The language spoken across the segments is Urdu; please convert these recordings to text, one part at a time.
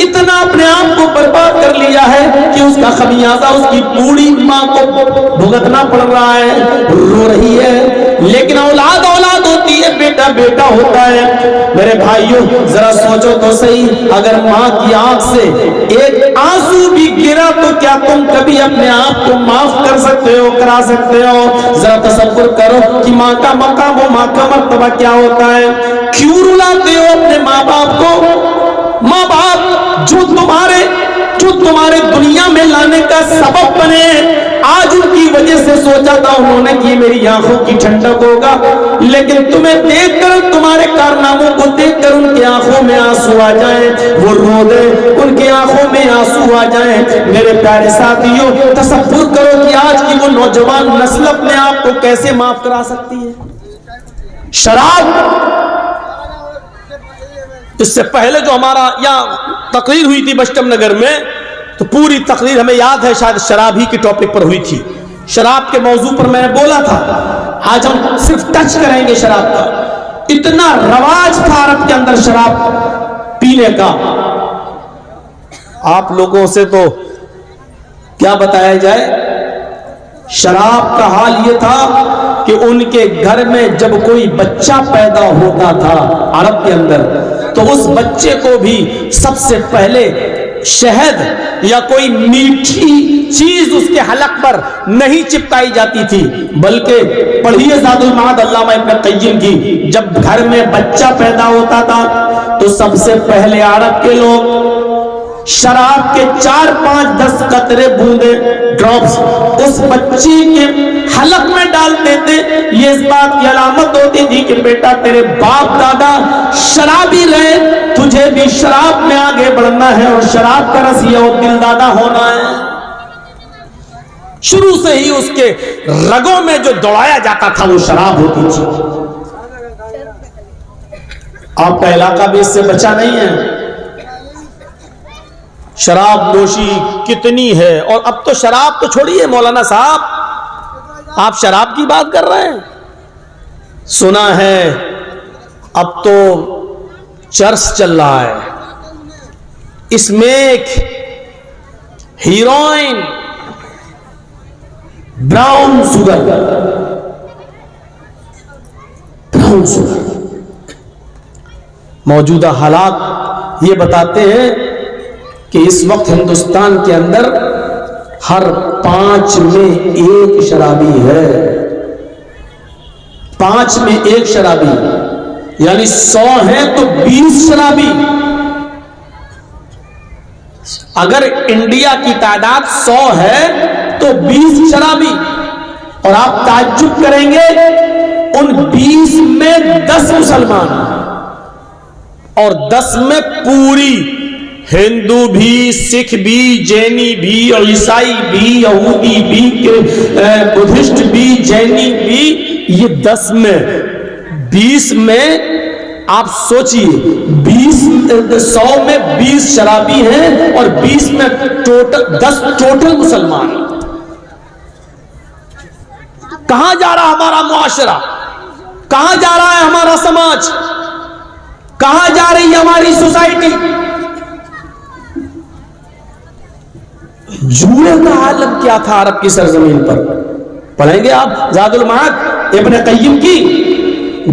اتنا اپنے آپ کو برباد کر لیا ہے کہ اس کا خمیازہ اس کی بوڑھی ماں کو بھگتنا پڑ رہا ہے، رو رہی ہے۔ لیکن اولاد اولاد ہوتی ہے، بیٹا بیٹا ہوتا ہے۔ میرے بھائیوں ذرا سوچو تو صحیح، اگر ماں کی آنکھ سے ایک آنسو بھی گرا تو کیا تم کبھی اپنے آپ کو معاف کر سکتے ہو، کرا سکتے ہو؟ ذرا تصور کرو کہ ماں کا مقام و ماں کا مرتبہ کیا ہوتا ہے۔ کیوں رلاتے ہو اپنے ماں باپ کو؟ ماں باپ جو تمہارے دنیا میں لانے کا سبب بنے، آج ان کی وجہ سے سوچا تھا انہوں نے کہ میری آنکھوں کی ٹھنڈک ہوگا، لیکن تمہیں دیکھ کر، تمہارے کارناموں کو دیکھ کر ان کی آنکھوں میں آنسو آ جائیں، وہ رو دے، ان کی آنکھوں میں آنسو آ جائیں۔ میرے پیارے ساتھیوں تصور کرو کہ آج کی وہ نوجوان نسل اپنے آپ کو کیسے معاف کرا سکتی ہے۔ شراب، اس سے پہلے جو ہمارا یہاں تقریر ہوئی تھی بشٹم نگر میں، تو پوری تقریر ہمیں یاد ہے، شاید شراب ہی کی ٹاپک پر ہوئی تھی، شراب کے موضوع پر میں نے بولا تھا۔ آج ہم صرف ٹچ کریں گے شراب کا۔ اتنا رواج تھا عرب کے اندر شراب پینے کا، آپ لوگوں سے تو کیا بتایا جائے۔ شراب کا حال یہ تھا کہ ان کے گھر میں جب کوئی بچہ پیدا ہوتا تھا عرب کے اندر، تو اس بچے کو بھی سب سے پہلے شہد یا کوئی میٹھی چیز اس کے حلق پر نہیں چپکائی جاتی تھی، بلکہ پڑھیے زاد المعاد علامہ ابن قیم کی، جب گھر میں بچہ پیدا ہوتا تھا تو سب سے پہلے عرب کے لوگ شراب کے 4 5 10 قطرے بوندے ڈراپس اس بچے کے حلق میں ڈالتے تھے۔ یہ اس بات کی علامت ہوتی تھی کہ بیٹا تیرے باپ دادا شرابی رہے، تجھے بھی شراب میں آگے بڑھنا ہے اور شراب کا رسیہ اور دل دادا ہونا ہے۔ شروع سے ہی اس کے رگوں میں جو دوڑایا جاتا تھا وہ شراب ہوتی تھی۔ آپ کا علاقہ بھی اس سے بچا نہیں ہے۔ شراب نوشی کتنی ہے، اور اب تو شراب تو چھوڑیے مولانا صاحب، آپ شراب کی بات کر رہے ہیں۔ سنا ہے اب تو چرس چل رہا ہے، اس میں ایک ہیروئن براؤن شوگر موجودہ حالات یہ بتاتے ہیں کہ اس وقت ہندوستان کے اندر ہر 5 میں 1 شرابی ہے، 5 میں 1 شرابی، یعنی 100 ہیں تو 20 شرابی۔ اگر انڈیا کی تعداد 100 ہے تو 20 شرابی، اور آپ تعجب کریں گے ان 20 میں 10 مسلمان اور 10 میں پوری ہندو بھی، سکھ بھی، جینی بھی، عیسائی بھی، یہودی بھی، بدھسٹ بھی، جینی بھی، یہ 10 میں 20 میں آپ سوچئے 100 میں 20 شرابی ہیں اور 20 میں 10 ٹوٹل مسلمان۔ کہاں جا رہا ہمارا معاشرہ؟ کہاں جا رہا ہے ہمارا سماج؟ کہاں جا رہی ہے ہماری سوسائٹی؟ جوئے کا عالم کیا تھا عرب کی سرزمین پر؟ پڑھیں گے آپ زاد المعاد ابن قیم کی۔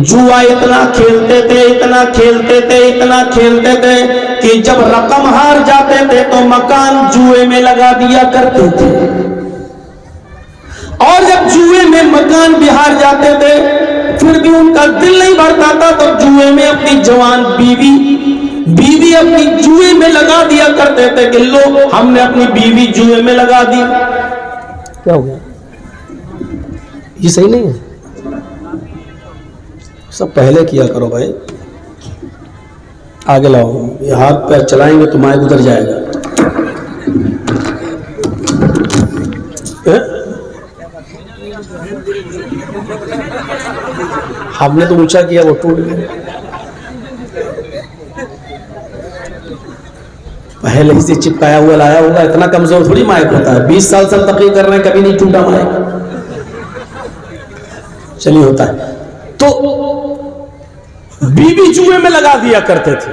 جوا اتنا کھیلتے تھے، اتنا کھیلتے تھے، اتنا کھیلتے تھے کہ جب رقم ہار جاتے تھے تو مکان جوئے میں لگا دیا کرتے تھے، اور جب جوئے میں مکان بھی ہار جاتے تھے پھر بھی ان کا دل نہیں بھرتا تھا تو جوئے میں اپنی جوان بیوی اپنی جوئے میں لگا دیا کرتے تھے کہ لو ہم نے اپنی بیوی جوئے میں لگا دی۔ کیا ہو گیا؟ یہ صحیح نہیں ہے، سب پہلے کیا کرو بھائی، آگے لاؤ، یہ ہاتھ پیر چلائیں گے تو مائک ادھر جائے گا۔ ہم نے تو اونچا کیا وہ ٹوٹ گیا، پہلے ہی سے چپکایا ہوا لایا ہوگا، اتنا کمزور تھوڑی مائک ہوتا ہے۔ 20 سال سے تقریر کر رہے ہیں کبھی نہیں ٹوٹا مائک، چلیے ہوتا ہے۔ تو بیوی جوئے میں لگا دیا کرتے تھے،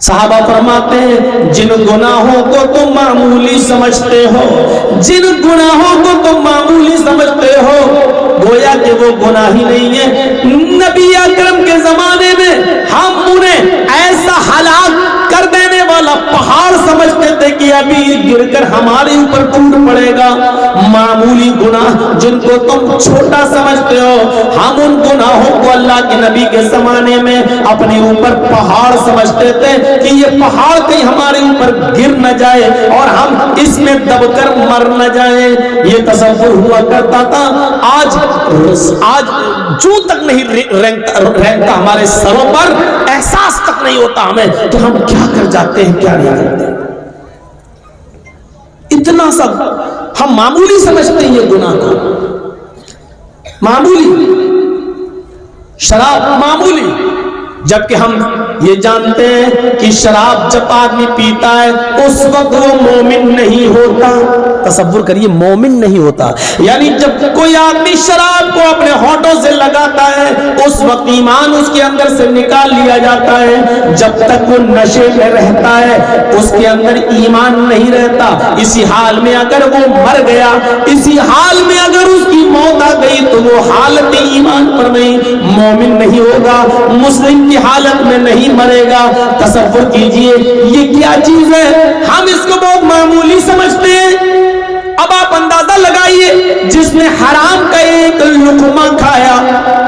صحابہ فرماتے ہیں جن گناہوں کو تم معمولی سمجھتے ہو، جن گناہوں کو تم معمولی سمجھتے ہو، گویا کہ وہ گناہ ہی نہیں ہے۔ نبی اکرم کے زمانے میں ہم انہیں ایسا ہلاک کر دینے والا پہاڑ سمجھتے تھے کہ ابھی گر کر ہمارے اوپر ٹوٹ پڑے گا۔ معمولی گناہ جن کو تم چھوٹا سمجھتے ہو، ہم ان گناہوں کو اللہ کے نبی کے زمانے میں اپنے اوپر پہاڑ سمجھتے تھے کہ یہ پہاڑ کہیں ہمارے اوپر گر نہ جائے اور ہم اس میں دب کر مر نہ جائیں۔ یہ تصور ہوا کرتا تھا۔ آج جو تک نہیں رینگتا ہمارے سروں پر، احساس تک نہیں ہوتا ہمیں کہ ہم کیا کر جاتے ہیں کیا نہیں کرتے۔ اتنا سب ہم معمولی سمجھتے ہیں یہ گناہ کو، معمولی، شراب معمولی، جبکہ ہم یہ جانتے ہیں کہ شراب جب آدمی پیتا ہے اس وقت وہ مومن نہیں ہوتا۔ تصور کریے، مومن نہیں ہوتا، یعنی جب کوئی آدمی شراب کو اپنے ہونٹوں سے لگاتا ہے اس وقت ایمان اس کے اندر سے نکال لیا جاتا ہے۔ جب تک وہ نشے میں رہتا ہے اس کے اندر ایمان نہیں رہتا۔ اسی حال میں اگر وہ مر گیا، اسی حال میں اگر اس کی موت آ گئی تو وہ حالت ایمان پر نہیں، مومن نہیں ہوگا، مسلم کی حالت میں نہیں مرے گا۔ تصور کیجئے یہ کیا چیز ہے، ہم اس کو بہت معمولی سمجھتے ہیں۔ اب آپ اندازہ لگائیے، جس نے حرام کا ایک لقمہ کھایا،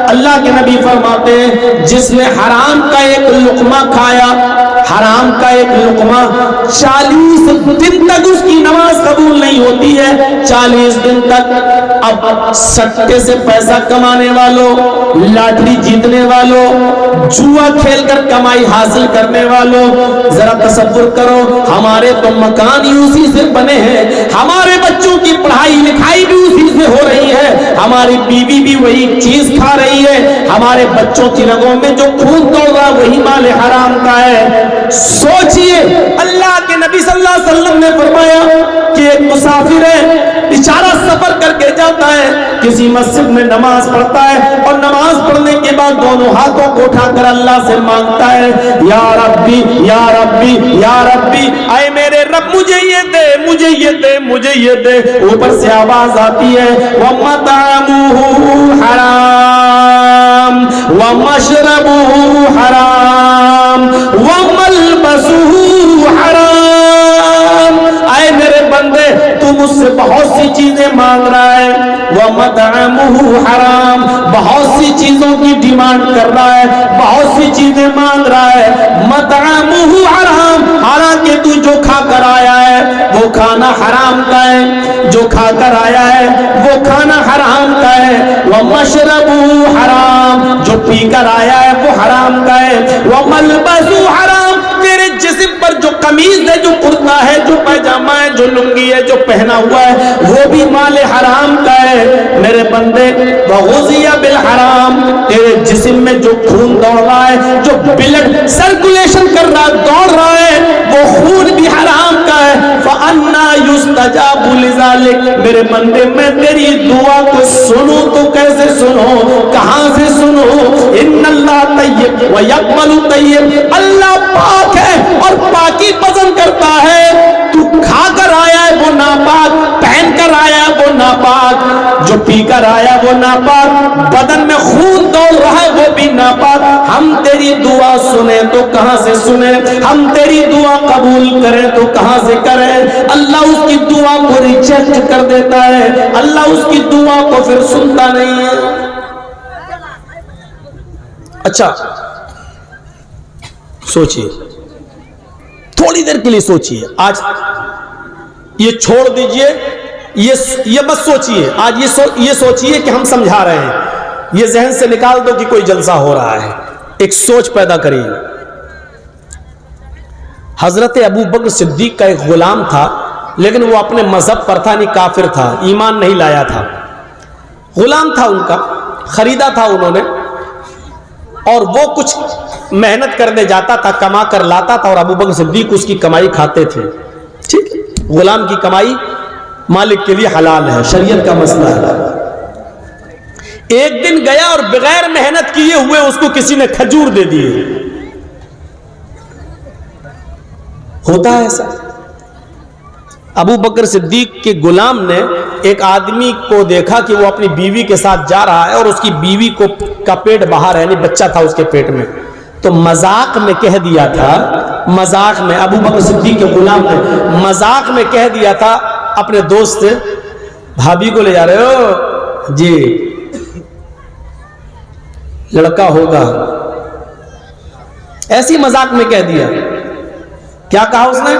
اللہ کے نبی فرماتے ہیں جس نے حرام کا ایک لقمہ کھایا، حرام کا ایک لقمہ، 40 دن تک اس کی نماز قبول نہیں ہوتی ہے، 40 دن تک۔ اب سٹے سے پیسہ کمانے والوں، لاٹری جیتنے والوں، جوا کھیل کر کمائی حاصل کرنے والوں، ذرا تصور کرو، ہمارے تو مکان ہی اسی سے بنے ہیں، ہمارے بچوں کی پڑھائی لکھائی بھی اسی سے ہو رہی ہے، ہماری بیوی بھی وہی چیز کھا رہی ہے، ہمارے بچوں کی رگوں میں جو خون دوڑ رہا وہی مال حرام کا ہے۔ سوچئے، اللہ کے نبی صلی اللہ علیہ وسلم نے فرمایا کہ ایک مسافر ہے، بیچارہ سفر کر کے جاتا ہے، کسی مسجد میں نماز پڑھتا ہے اور نماز پڑھنے کے بعد دونوں ہاتھوں کو اٹھا کر اللہ سے مانگتا ہے، یا ربی یا ربی یا ربی، اے میرے رب مجھے یہ دے، مجھے یہ دے، مجھے یہ دے۔ اوپر سے آواز آتی ہے وَمَطْعَمُهُ حَرَامٌ وَمَشْرَبُهُ حَرَامٌ وَمَلْبَسُهُ حَرَامٌ۔ اے میرے بندے تو مجھ سے بہت سی چیزیں مانگ رہا ہے، وَمَطْعَمُهُ حَرَامٌ، بہت سی چیزوں کی ڈیمانڈ کر رہا ہے، بہت سی چیزیں مانگ رہا ہے، مَطْعَمُهُ حَرَامٌ، حالانکہ تو جو کھا کر آیا ہے وہ کھانا حرام کا ہے، جو کھا کر آیا ہے وہ کھانا حرام کا ہے، وَمَشْرَبُهُ حَرَامٌ، جو پی کر آیا ہے وہ حرام کا ہے، وَمَلْبَسُهُ حَرَامٌ، تیرے جسم پر جو قمیض ہے، جو کرتا ہے، جو پیجامہ ہے، جو لنگی ہے، جو پہنا ہوا ہے وہ بھی مال حرام کا ہے۔ میرے بندے وَغُذِيَ بِالْحَرَامِ، تیرے جسم میں جو خون دوڑ رہا ہے، جو بلڈ سرکولیشن کر رہا دوڑ رہا ہے وہ خون بھی حرام کا ہے۔ فَأَنَّا يُسْتَجَابُ لِذَلِكَ، میرے بندے میں تیری دعا کو سنوں تو کیسے سنوں، کہاں سے سنوں؟ ان اللہ طیب وَيَقْبَلُ طیب، اللہ پاک ہے اور پاکی پسند کرتا ہے۔ تو کھا کر آیا ہے وہ ناپاک، پہن کر آیا ہے وہ ناپاک، جو پی کر آیا وہ ناپاک، بدن میں خون دوڑ رہا ہے وہ بھی ناپاک۔ ہم تیری دعا سنیں تو کہاں سے سنیں، ہم تیری دعا قبول کریں تو کہاں سے کریں؟ اللہ اس کی دعا کو ریجیکٹ کر دیتا ہے، اللہ اس کی دعا کو پھر سنتا نہیں ہے۔ اچھا سوچئے، تھوڑی دیر کے لیے سوچئے، آج یہ چھوڑ دیجئے، یہ بس سوچئے، آج یہ سوچئے کہ ہم سمجھا رہے ہیں، یہ ذہن سے نکال دو کہ کوئی جلسہ ہو رہا ہے، ایک سوچ پیدا کریے۔ حضرت ابو بکر صدیق کا ایک غلام تھا، لیکن وہ اپنے مذہب پر تھا، نہیں کافر تھا، ایمان نہیں لایا تھا، غلام تھا ان کا، خریدا تھا انہوں نے، اور وہ کچھ محنت کرنے جاتا تھا، کما کر لاتا تھا، اور ابو بکر صدیق اس کی کمائی کھاتے تھے۔ ٹھیک، غلام کی کمائی مالک کے لیے حلال ہے، شریعت کا مسئلہ ہے۔ ایک دن گیا اور بغیر محنت کیے ہوئے اس کو کسی نے کھجور دے دیے، ہوتا ہے ایسا. ابو بکر صدیق کے غلام نے ایک آدمی کو دیکھا کہ وہ اپنی بیوی کے ساتھ جا رہا ہے اور اس کی بیوی کا پیٹ باہر ہے, یعنی بچہ تھا اس کے پیٹ میں. تو مذاق میں کہہ دیا تھا, مذاق میں ابو بکر صدیق کے غلام نے مذاق میں کہہ دیا تھا اپنے دوست سے, بھابھی کو لے جا رہے ہو جی, لڑکا ہوگا. ایسی مذاق میں کہہ دیا. کیا کہا اس نے؟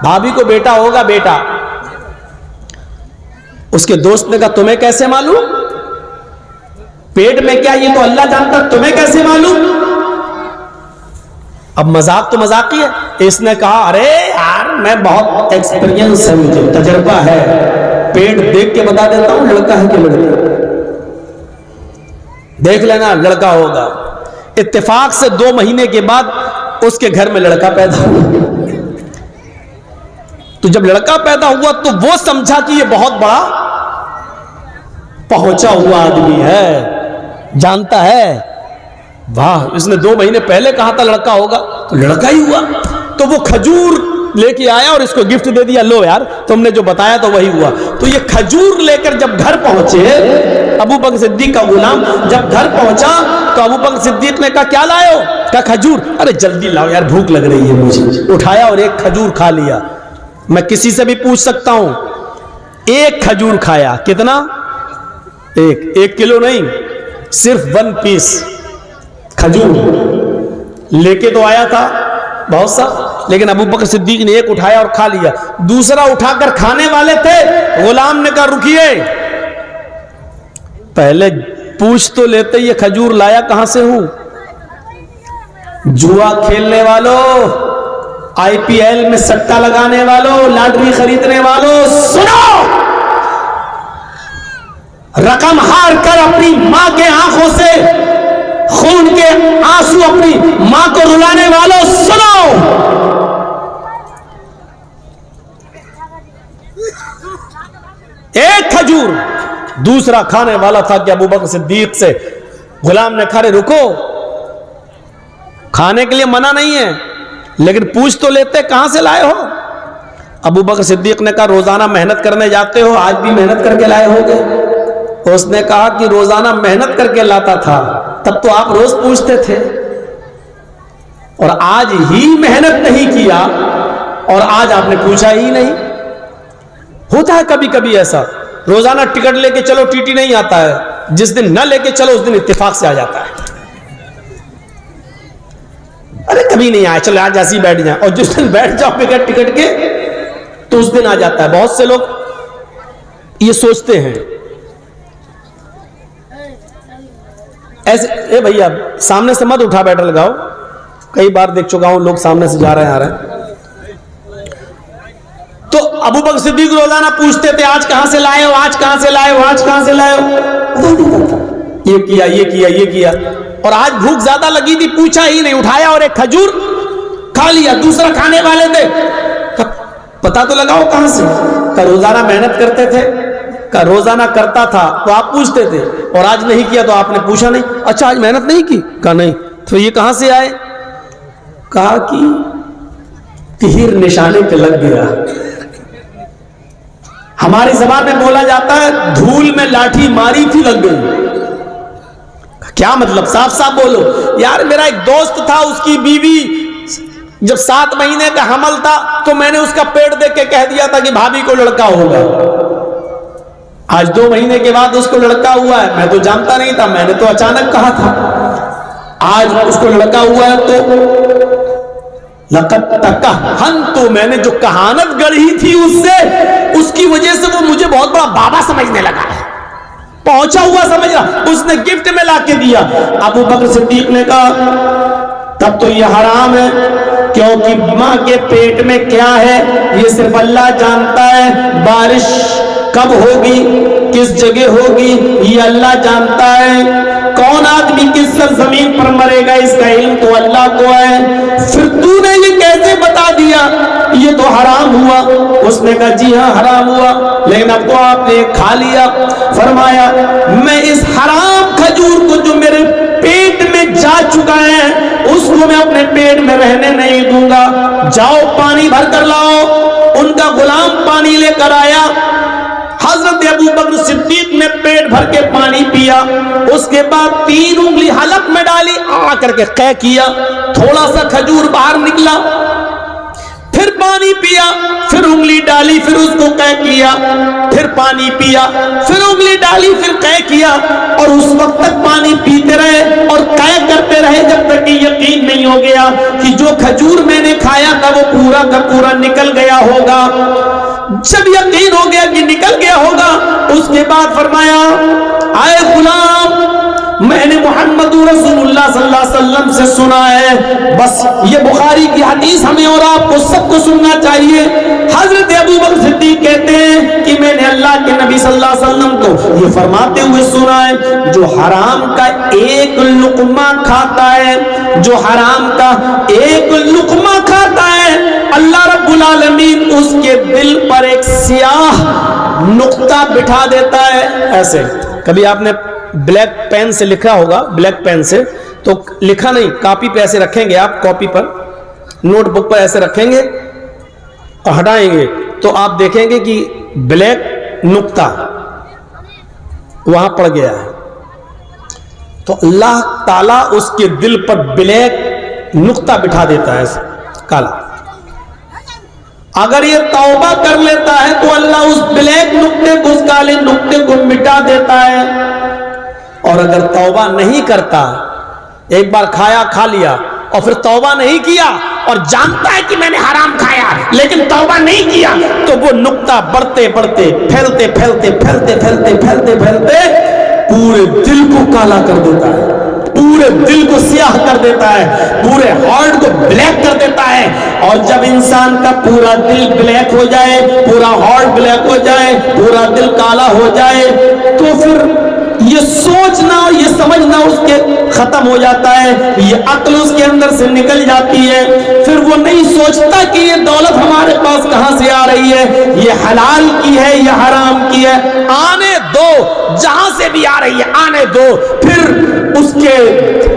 بھابھی کو بیٹا ہوگا, بیٹا. اس کے دوست نے کہا تمہیں کیسے معلوم؟ پیٹ میں کیا یہ تو اللہ جانتا, تمہیں کیسے معلوم؟ اب مذاق تو مذاق ہی ہے. اس نے کہا ارے یار میں بہت ایکسپیرینس ہے, مجھے تجربہ ہے, پیٹ دیکھ کے بتا دیتا ہوں لڑکا ہے کہ لڑکی. دیکھ لینا لڑکا ہوگا. اتفاق سے 2 مہینے کے بعد اس کے گھر میں لڑکا پیدا ہوا. تو جب لڑکا پیدا ہوا تو وہ سمجھا کہ یہ بہت بڑا پہنچا ہوا آدمی ہے, جانتا ہے. واہ, اس نے 2 مہینے پہلے کہا تھا لڑکا ہوگا تو لڑکا ہی ہوا. تو وہ کھجور لے کے آیا اور اس کو گفٹ دے دیا, لو یار تم نے جو بتایا تو وہی ہوا. تو یہ کھجور لے کر جب گھر پہنچے, ابو بکر صدیق کا غلام جب گھر پہنچا تو ابو بکر صدیق نے کہا کیا لائے ہو؟ کہا کھجور. ارے جلدی لاؤ یار بھوک لگ رہی ہے مجھے. اٹھایا اور ایک کھجور کھا لیا. میں کسی سے بھی پوچھ سکتا ہوں, ایک کھجور کھایا. کتنا؟ ایک کلو نہیں, صرف 1 پیس کھجور لے کے تو آیا تھا بہت سا, لیکن ابو بکر صدیق نے ایک اٹھایا اور کھا لیا. دوسرا اٹھا کر کھانے والے تھے. غلام نے کہا رکیے, پہلے پوچھ تو لیتے یہ کھجور لایا کہاں سے ہوں. جوا کھیلنے والوں, IPL میں سٹا لگانے والوں, لاٹری خریدنے والوں, سنو, رقم ہار کر اپنی ماں کے آنکھوں سے خون کے آنسو اپنی ماں کو رلانے والوں, سنو, ایک کھجور. دوسرا کھانے والا تھا کہ ابو بکر صدیق سے غلام نے کہا رکو, کھانے کے لیے منع نہیں ہے لیکن پوچھ تو لیتے کہاں سے لائے ہو. ابو بکر صدیق نے کہا روزانہ محنت کرنے جاتے ہو, آج بھی محنت کر کے لائے ہوگے. اس نے کہا کہ روزانہ محنت کر کے لاتا تھا تب تو آپ روز پوچھتے تھے, اور آج ہی محنت نہیں کیا اور آج آپ نے پوچھا ہی نہیں. ہوتا ہے کبھی کبھی ایسا, روزانہ ٹکٹ لے کے چلو ٹی نہیں آتا ہے, جس دن نہ لے کے چلو اس دن اتفاق سے آ جاتا ہے. ارے کبھی نہیں آیا, چلو آج ایسے ہی بیٹھ جائیں, اور جس دن بیٹھ جاؤ بغیر ٹکٹ کے تو اس دن آ جاتا ہے. بہت سے لوگ یہ سوچتے ہیں ایسے. اے بھیا سامنے سے مت اٹھا بیٹھا لگاؤ, کئی بار دیکھ چکا ہوں لوگ سامنے سے جا رہے ہیں آ رہے ہیں. تو ابو بکر صدیق روزانہ پوچھتے تھے آج کہاں سے لائے ہو, آج کہاں سے لائے ہو, آج کہاں سے لائے ہو. یہ کیا یہ کیا یہ کیا, اور آج بھوک زیادہ لگی تھی پوچھا ہی نہیں, اٹھایا اور ایک کھجور کھا لیا. دوسرا کھانے والے تھے, پتا تو لگاؤ کہاں سے. کہ روزانہ محنت کرتے تھے, کہ روزانہ کرتا تھا تو آپ پوچھتے تھے, اور آج نہیں کیا تو آپ نے پوچھا نہیں. اچھا آج محنت نہیں کی؟ کہا نہیں. تو یہ کہاں سے آئے؟ کہا کہ تیر نشانے پہ لگ گیا. ہماری زبان میں بولا جاتا ہے دھول میں لاٹھی ماری تھی لگ گئی. کیا مطلب؟ صاف صاف بولو. یار میرا ایک دوست تھا, اس کی بیوی جب 7 مہینے کا حمل تھا تو میں نے اس کا پیٹ دیکھ کے کہہ دیا تھا کہ بھابھی کو لڑکا ہوگا. آج 2 مہینے کے بعد اس کو لڑکا ہوا ہے. میں تو جانتا نہیں تھا, میں نے تو اچانک کہا تھا. آج اس کو لڑکا ہوا ہے تو لقد تکہنت, تو میں نے جو کہانت گڑھی تھی اس سے, اس کی وجہ سے وہ مجھے بہت بڑا بابا سمجھنے لگا ہے, پہنچا ہوا سمجھ رہا. اس نے گفٹ میں لا کے دیا. ابو بکر صدیق نے کہا تب تو یہ حرام ہے, کیونکہ ماں کے پیٹ میں کیا ہے یہ صرف اللہ جانتا ہے. بارش کب ہوگی, کس جگہ ہوگی, یہ اللہ جانتا ہے. کون آدمی کس سرزمین پر مرے گا اس کا علم تو اللہ کو ہے. پھر تو نے یہ کیسے بتا دیا یہ تو حرام ہوا؟ اس نے کہا جی ہاں حرام ہوا, لیکن اب تو آپ نے کھا لیا. فرمایا میں اس حرام کھجور کو جو میرے پیٹ میں جا چکا ہے اس کو کو میں اپنے پیٹ میں رہنے نہیں دوں گا، جاؤ پانی بھر کر لاؤ۔ ان کا غلام پانی لے کر آیا، حضرت ابو بکر صدیق نے پیٹ بھر کے پانی پیا، اس کے بعد 3 انگلی حلق میں ڈالی، آ کر کے قے کیا، تھوڑا سا کھجور باہر نکلا، پھر پانی پیا، پھر انگلی ڈالی، پھر اس کو قے کیا، پھر پانی پیا، پھر انگلی ڈالی، پھر قے کیا، اور اس وقت تک پانی پیتے رہے اور قے کرتے رہے جب تک کہ یقین نہیں ہو گیا کہ جو کھجور میں نے کھایا تھا وہ پورا کا پورا نکل گیا ہوگا۔ جب یقین ہو گیا کہ نکل گیا ہوگا، اس کے بعد فرمایا، آئے غلام، میں نے محمد رسول اللہ صلی اللہ علیہ وسلم سے سنا ہے، بس یہ بخاری کی حدیث ہمیں اور آپ کو سب کو سننا چاہیے۔ حضرت ابو بکر صدیق کہتے ہیں کہ میں نے اللہ کے نبی صلی اللہ علیہ وسلم کو یہ فرماتے ہوئے سنا ہے، جو حرام کا ایک لقمہ کھاتا ہے، جو حرام کا ایک لقمہ کھاتا ہے، اللہ رب العالمین اس کے دل پر ایک سیاہ نقطہ بٹھا دیتا ہے۔ ایسے کبھی آپ نے بلیک پین سے لکھا ہوگا، بلیک پین سے تو لکھا نہیں، کاپی پہ ایسے رکھیں گے آپ، کاپی پر، نوٹ بک پر ایسے رکھیں گے اور ہٹائیں گے تو آپ دیکھیں گے کہ بلیک نقطہ وہاں پڑ گیا ہے، تو اللہ تعالیٰ اس کے دل پر بلیک نقطہ بٹھا دیتا ہے کالا۔ اگر یہ توبہ کر لیتا ہے تو اللہ اس بلیک نقطے کو، اس کالے نقطے کو مٹا دیتا ہے، اور اگر توبہ نہیں کرتا، ایک بار کھایا، کھا لیا اور پھر توبہ نہیں کیا اور جانتا ہے کہ میں نے حرام کھایا لیکن توبہ نہیں کیا، تو وہ نقطہ بڑھتے بڑھتے پھیلتے پھیلتے پھیلتے پھیلتے پھیلتے پھیلتے پورے دل کو کالا کر دیتا ہے، پورے دل کو سیاہ کر دیتا ہے، پورے ہارٹ کو بلیک کر دیتا ہے۔ اور جب انسان کا پورا دل بلیک ہو جائے، پورا ہارٹ بلیک ہو جائے، پورا دل کالا ہو جائے، تو پھر یہ سوچنا اور یہ سمجھنا اس کے ختم ہو جاتا ہے، یہ عقل اس کے اندر سے نکل جاتی ہے، پھر وہ نہیں سوچتا کہ یہ دولت ہمارے پاس کہاں سے آ رہی ہے، یہ حلال کی ہے یا حرام کی ہے، آنے دو، جہاں سے بھی آ رہی ہے آنے دو۔ پھر اس کے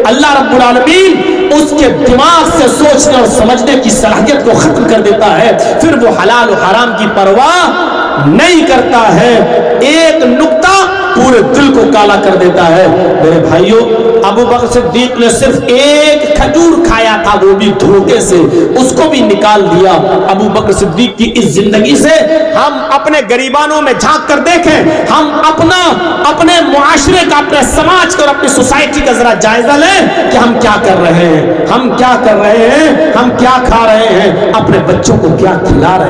اللہ رب العالمین اس کے دماغ سے سوچنے اور سمجھنے کی صلاحیت کو ختم کر دیتا ہے، پھر وہ حلال و حرام کی پرواہ نہیں کرتا ہے، ایک نقطہ پورے دل کو کالا کر دیتا ہے۔ میرے بھائیوں، ابو بکر صدیق نے صرف ایک کھجور کھایا تھا، وہ بھی دھوکے سے، اس کو بھی نکال دیا۔ ابو بکر صدیق کی اس زندگی سے ہم اپنے گریبانوں میں جھانک کر دیکھیں، ہم اپنے معاشرے کا، اپنے سماج کا اور اپنی سوسائٹی کا ذرا جائزہ لیں کہ ہم کیا کر رہے ہیں، ہم کیا کر رہے ہیں، ہم کیا کھا رہے ہیں، اپنے بچوں کو کیا کھلا رہے ہیں۔